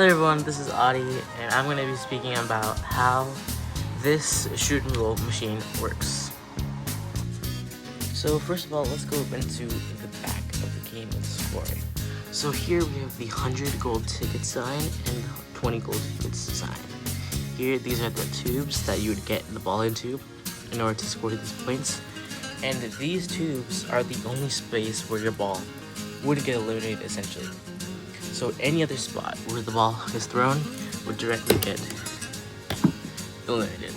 Hello everyone, this is Aadi, and I'm going to be speaking about how this shoot and roll machine works. So first of all, let's go into the back of the game with scoring. So here we have the 100 gold ticket sign and the 20 gold tickets sign. Here, these are the tubes that you would get the ball into in order to score these points. And these tubes are the only space where your ball would get eliminated essentially. So any other spot where the ball is thrown would directly get eliminated.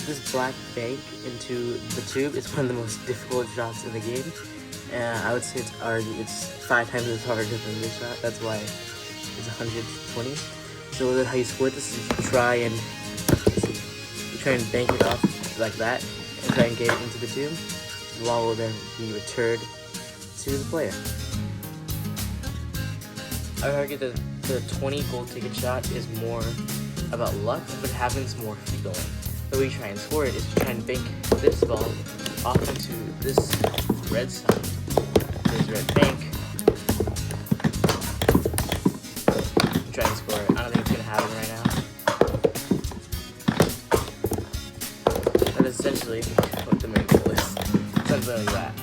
This black bank into the tube is one of the most difficult shots in the game. I would say it's 5 times as harder than this shot. That's why it's 120. So how you score this is you try and bank it off like that and try and get it into the tube. The ball will then be returned to the player. I would argue that the 20 gold ticket shot is more about luck, but happens more frequently. The way you try and score it is to try and bank this ball off into this red sign, this red bank, and try and score it. I don't think it's going to happen right now. That is essentially what the main goal is. Something like that.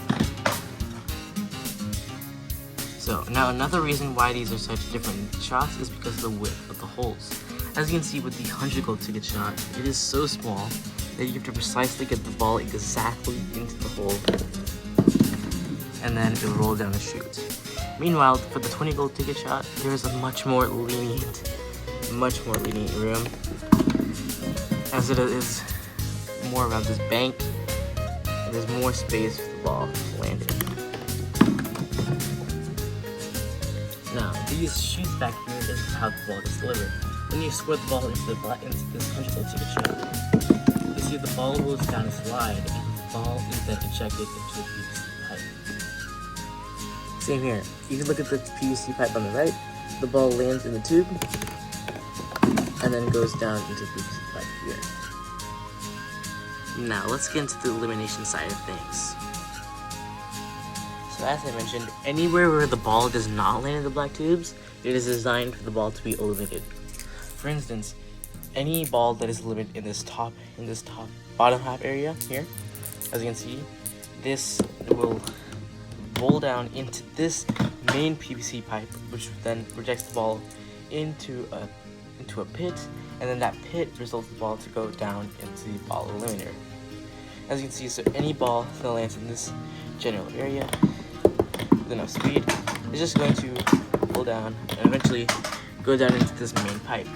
So now another reason why these are such different shots is because of the width of the holes. As you can see with the 100 gold ticket shot, it is so small that you have to precisely get the ball exactly into the hole and then it will roll down the chute. Meanwhile, for the 20 gold ticket shot, there is a much more lenient room, as it is more around this bank and there's more space for the ball to land in. Now, these chutes back here is how the ball is delivered. When you score the ball into this 100 gold ticket shot, you see the ball rolls down a slide and the ball is then ejected into the PVC pipe. Same here. You can look at the PVC pipe on the right. The ball lands in the tube and then goes down into the PVC pipe here. Now, let's get into the elimination side of things. So as I mentioned, anywhere where the ball does not land in the black tubes, it is designed for the ball to be eliminated. For instance, any ball that is eliminated in this top bottom half area here, as you can see, this will roll down into this main PVC pipe, which then rejects the ball into a pit, and then that pit results the ball to go down into the ball eliminator. As you can see, so any ball that lands in this general area with enough speed is just going to pull down and eventually go down into this main pipe.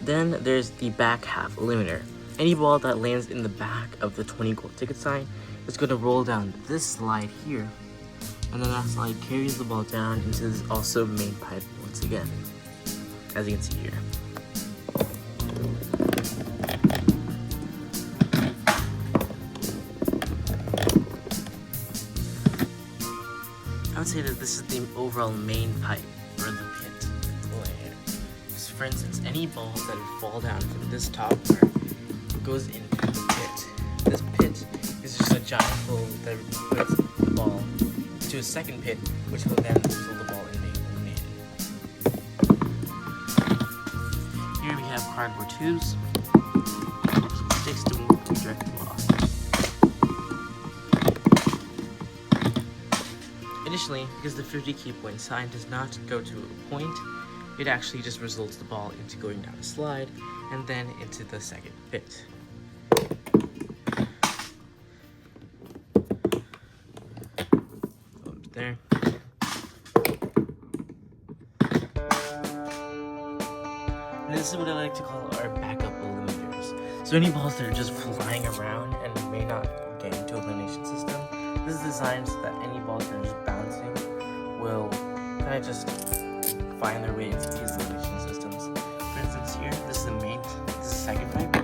Then there's the back half eliminator. Any ball that lands in the back of the 20 gold ticket sign is going to roll down this slide here, and then that slide carries the ball down into this also main pipe once again, as you can see here. I would say that this is the overall main pipe, or the pit. For instance, any ball that would fall down from this top part goes into the pit. This pit is just a giant hole that puts the ball to a second pit, which will then result the ball in being eliminated. Here we have cardboard tubes, sticks to direct the ball. Additionally, because the 50 key point sign does not go to a point, it actually just results the ball into going down a slide and then into the second pit. Up there. And this is what I like to call our backup eliminators. So any balls that are just flying around and may not get into elimination system, this is designed so that any balls that are just bouncing will kind of just find their way into these elimination systems. For instance here, this is the second pipe,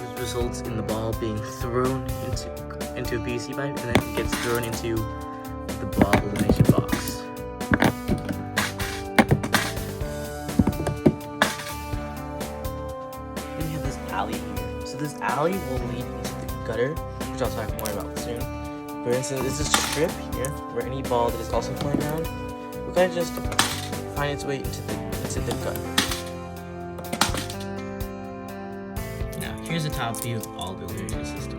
which results in the ball being thrown into a PVC pipe, and then it gets thrown into the ball elimination box. So this alley will lead into the gutter, which I'll talk more about soon. For instance, this is a strip here where any ball that is also flying around will kind of just find its way into the gutter. Now, here's a top view of all the illumination systems.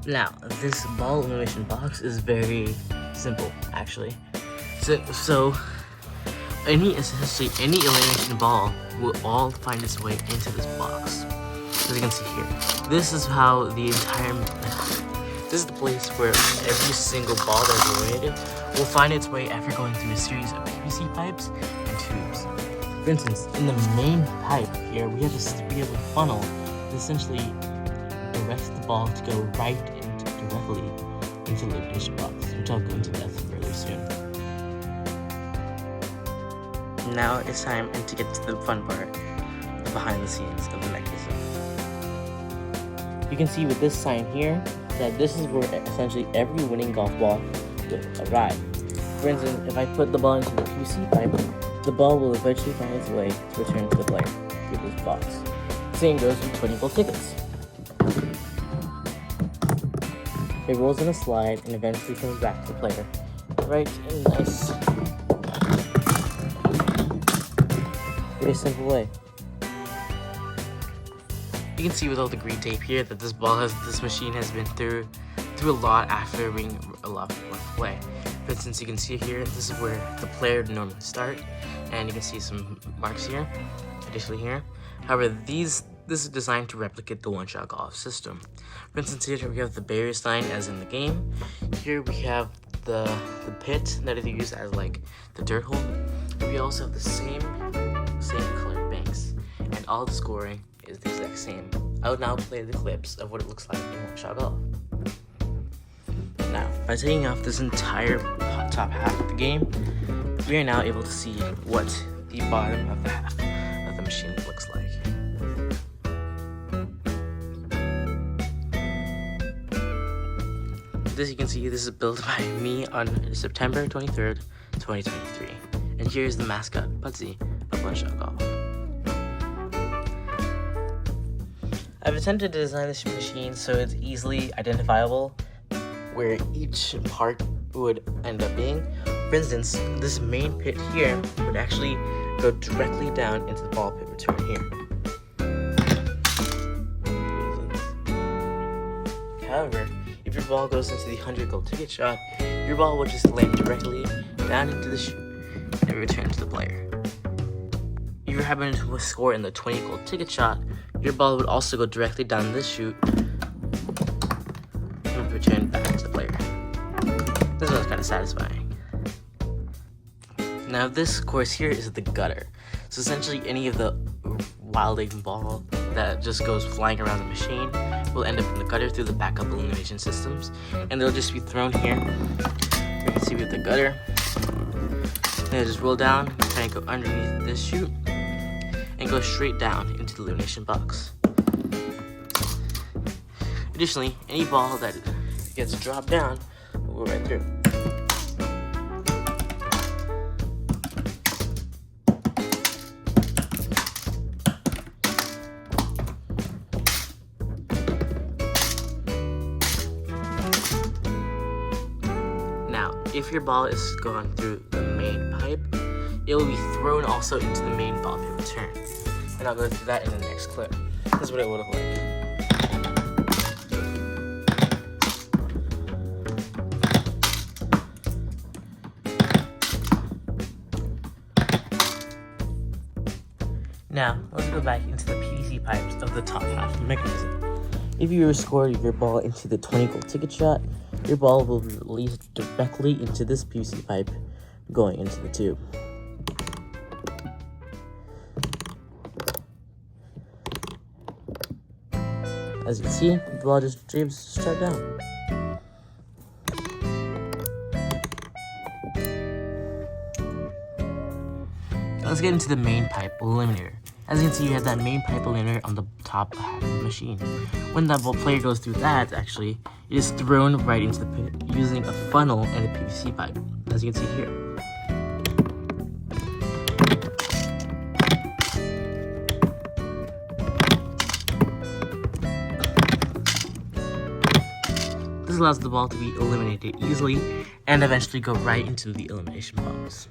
Now, this ball illumination box is very simple, actually. So essentially any illumination ball will all find its way into this box. As you can see here, this is how this is the place where every single ball that is illuminated will find its way after going through a series of PVC pipes and tubes. For instance, in the main pipe here, we have a funnel that essentially directs the ball to go directly into the illumination box, which I'll go into depth further soon. Now it's time to get to the fun part, the behind the scenes of the mechanism. You can see with this sign here that this is where essentially every winning golf ball will arrive. For instance, if I put the ball into the PVC pipe, the ball will eventually find its way to return to the player through this box. Same goes with 20 gold tickets. It rolls in a slide and eventually comes back to the player. Right in a nice, very simple way. You can see with all the green tape here that this machine has been through a lot after being a lot of play. For instance, you can see here, this is where the player would normally start, and you can see some marks here, additionally here. However, this is designed to replicate the one-shot golf system. For instance, here we have the barrier sign as in the game. Here we have the pit that is used as like the dirt hole. We also have the same colored banks, and all the scoring is the exact same. I will now play the clips of what it looks like in one-shot golf. Now, by taking off this entire top half of the game, we are now able to see what the bottom of the half of the machine looks like. As you can see, this is built by me on September 23rd, 2023. And here's the mascot, Pudsey, of OneShot Golf. I've attempted to design this machine so it's easily identifiable where each part would end up being. For instance, this main pit here would actually go directly down into the ball pit return here. However, if your ball goes into the 100 gold ticket shot, your ball will just land directly down into the chute and return to the player. If you happen to score in the 20 gold ticket shot, your ball would also go directly down this chute and return back to the player. This one's kind of satisfying. Now this course here is the gutter. So essentially any of the wild egg ball that just goes flying around the machine will end up in the gutter through the backup illumination systems, and they'll just be thrown here. You can see with the gutter. They'll just roll down, try and go underneath this chute, and go straight down into the illumination box. Additionally, any ball that gets dropped down will go right through. If your ball is going through the main pipe, it will be thrown also into the main ball pit return. And I'll go through that in the next clip. This is what it will look like. Now, let's go back into the PVC pipes of the top half of the mechanism. If you score your ball into the 20 gold ticket shot, your ball will be released directly into this PVC pipe going into the tube. As you can see, the ball just dribbles straight down. Let's get into the main pipe eliminator. As you can see, you have that main pipe liner on the top half of the machine. When that player goes through that, actually, it is thrown right into the pit using a funnel and a PVC pipe, as you can see here. This allows the ball to be eliminated easily and eventually go right into the elimination box.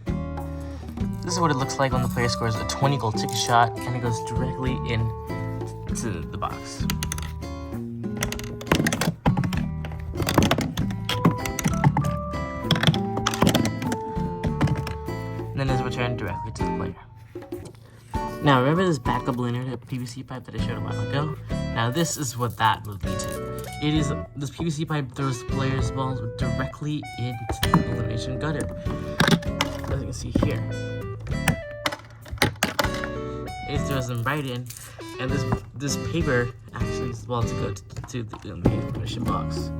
This is what it looks like when the player scores a 20-goal ticket shot and it goes directly into the box. And then it's returned directly to the player. Now remember this backup liner, the PVC pipe that I showed a while ago? Now this is what that would lead to. This PVC pipe throws the player's balls directly into the elimination gutter, as you can see here. It throws them right in, and this paper actually is well to go to the elimination box.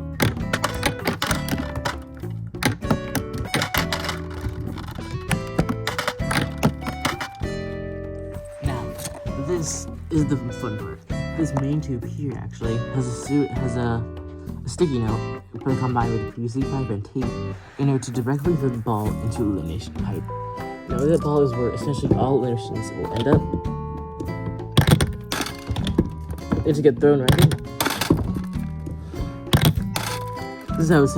Now, this is the fun part. This main tube here actually has a sticky note combined with a PVC pipe and tape in order to directly throw the ball into the elimination pipe. Now that ball is where essentially all eliminations will end up. It's to get thrown right in. This is how this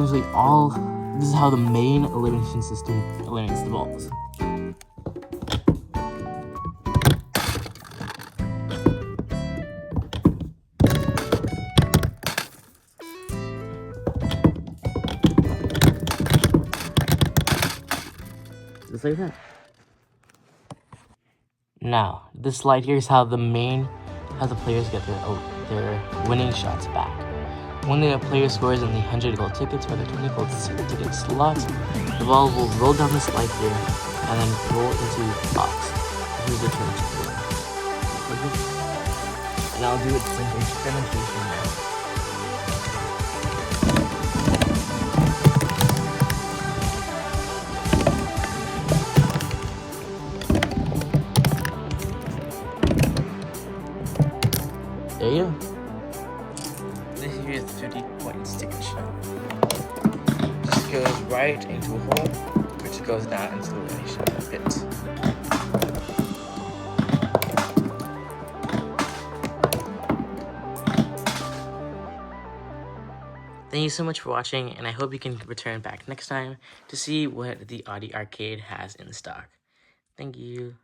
is how the main elimination system eliminates the balls. Just like that. Now, this slide here is how the players get their winning shots back. When the player scores in the 100-goal tickets or the 20-goal ticket slot, the ball will roll down the slide here and then roll into the box. Here's the turn. And I'll do it for demonstration now. There you go. This here is the 50-point sticker shot. Just goes right into a hole, which goes down into the elimination pit. Thank you so much for watching, and I hope you can return back next time to see what the Aadi arcade has in stock. Thank you.